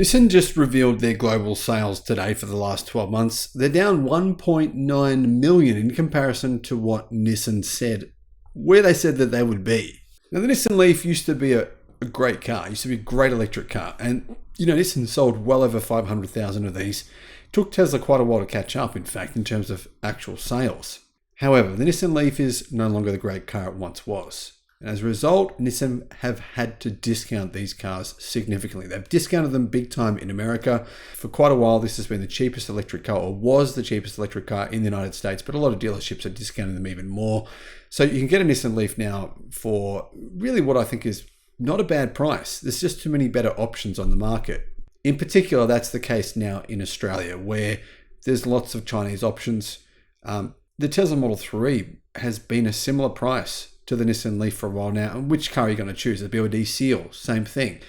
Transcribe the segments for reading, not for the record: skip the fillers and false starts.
Nissan just revealed their global sales today for the last 12 months. They're down 1.9 million in comparison to what Nissan said, where they said that they would be. Now, the Nissan Leaf used to be a great car, used to be a great electric car. And, Nissan sold well over 500,000 of these. It took Tesla quite a while to catch up, in fact, in terms of actual sales. However, the Nissan Leaf is no longer the great car it once was. And as a result, Nissan have had to discount these cars significantly. They've discounted them big time in America. For quite a while, this has been the cheapest electric car, or was the cheapest electric car in the United States, but a lot of dealerships are discounting them even more. So you can get a Nissan Leaf now for really what I think is not a bad price. There's just too many better options on the market. In particular, that's the case now in Australia, where there's lots of Chinese options. The Tesla Model 3 has been a similar price to the Nissan Leaf for a while now. And which car are you going to choose? The BYD Seal, same thing.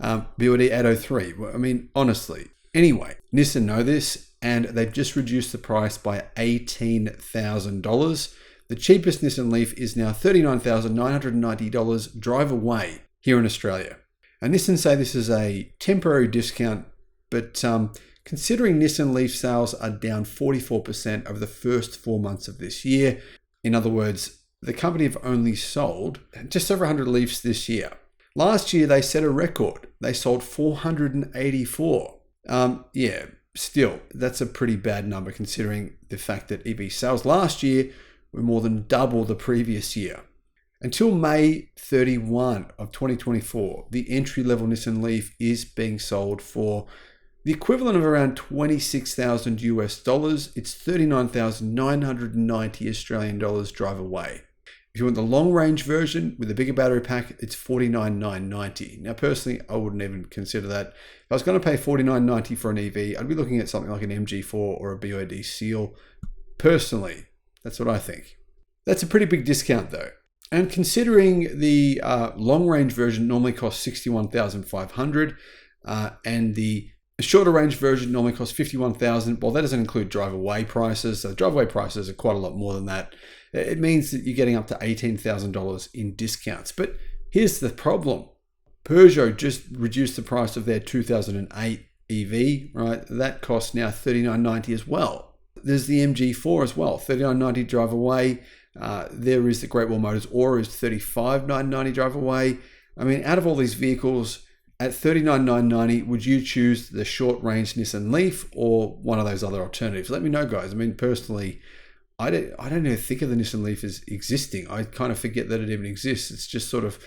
BYD 803. I mean, honestly. Anyway, Nissan know this, and they've just reduced the price by $18,000. The cheapest Nissan Leaf is now $39,990 drive away here in Australia. And Nissan say this is a temporary discount, but considering Nissan Leaf sales are down 44% over the first 4 months of this year, in other words, the company have only sold just over 100 Leafs this year. Last year, they set a record. They sold 484. Still, that's a pretty bad number considering the fact that EV sales last year were more than double the previous year. Until May 31 of 2024, the entry-level Nissan Leaf is being sold for the equivalent of around 26,000 US dollars. It's 39,990 Australian dollars drive away. If you want the long-range version with a bigger battery pack, it's 49,990. Now, personally, I wouldn't even consider that. If I was going to pay 49,990 for an EV, I'd be looking at something like an MG4 or a BYD Seal. Personally, that's what I think. That's a pretty big discount, though. And considering the long-range version normally costs 61,500, and the shorter range version normally costs 51,000. Well, that doesn't include drive-away prices. So drive-away prices are quite a lot more than that. It means that you're getting up to $18,000 in discounts. But here's the problem. Peugeot just reduced the price of their 2008 EV, right? That costs now $39,990 as well. There's the MG4 as well, $39,990 drive away. There is the Great Wall Motors Aura is $35,990 drive away. I mean, out of all these vehicles, at $39,990, would you choose the short-range Nissan Leaf or one of those other alternatives? Let me know, guys. I mean, personally, I don't even think of the Nissan Leaf as existing. I kind of forget that it even exists. It's just sort of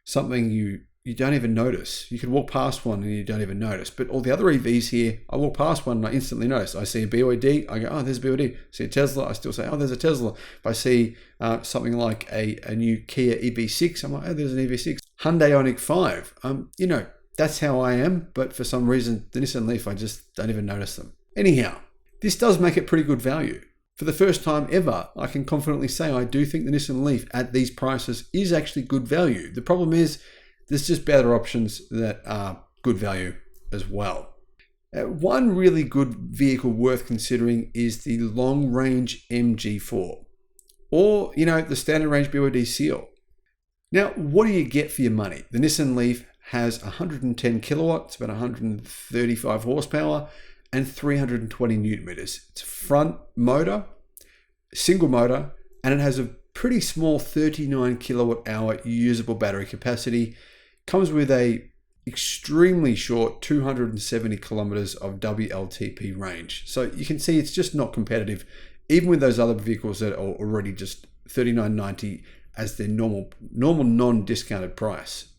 something you don't even notice. You could walk past one and you don't even notice. But all the other EVs here, I walk past one and I instantly notice. I see a BYD, I go, oh, there's a BYD. I see a Tesla, I still say, oh, there's a Tesla. If I see something like a new Kia EV6, I'm like, oh, there's an EV6. Hyundai Ioniq 5. That's how I am. But for some reason, the Nissan Leaf, I just don't even notice them. Anyhow, this does make it pretty good value. For the first time ever, I can confidently say I do think the Nissan Leaf at these prices is actually good value. The problem is there's just better options that are good value as well. One really good vehicle worth considering is the long-range MG4 or, the standard range BYD Seal. Now, what do you get for your money? The Nissan Leaf has 110 kilowatts, about 135 horsepower, and 320 newton meters. It's a front motor, single motor, and it has a pretty small 39 kilowatt hour usable battery capacity. Comes with a extremely short 270 kilometers of WLTP range. So you can see it's just not competitive, even with those other vehicles that are already just $39.90 as their normal non-discounted price.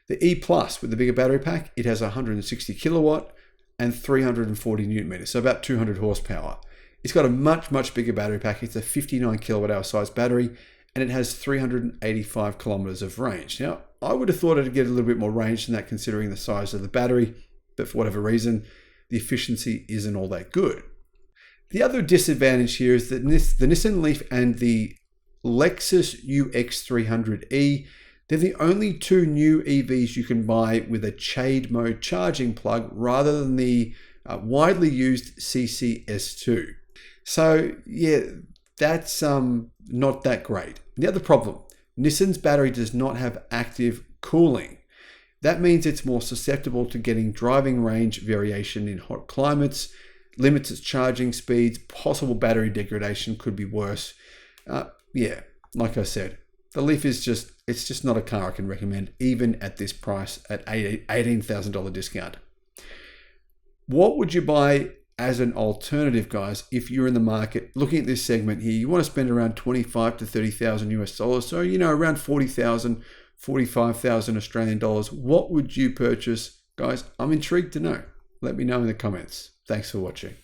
The E Plus with the bigger battery pack, it has 160 kilowatt and 340 newton meters, so about 200 horsepower. It's got a much bigger battery pack. It's a 59 kilowatt hour size battery, and it has 385 kilometers of range. Now, I would have thought it'd get a little bit more range than that considering the size of the battery, but for whatever reason, the efficiency isn't all that good. The other disadvantage here is that the Nissan Leaf and the Lexus UX300E, they're the only two new EVs you can buy with a shade mode charging plug rather than the widely used CCS2. So yeah, that's not that great. The other problem, Nissan's battery does not have active cooling. That means it's more susceptible to getting driving range variation in hot climates, limits its charging speeds, possible battery degradation could be worse. Yeah, like I said, the Leaf is it's just not a car I can recommend, even at this price at $18,000 discount. What would you buy as an alternative, guys, if you're in the market looking at this segment here? You want to spend around 25 to 30,000 US dollars, so around 40,000, 45,000 Australian dollars. What would you purchase, guys? I'm intrigued to know. Let me know in the comments. Thanks for watching.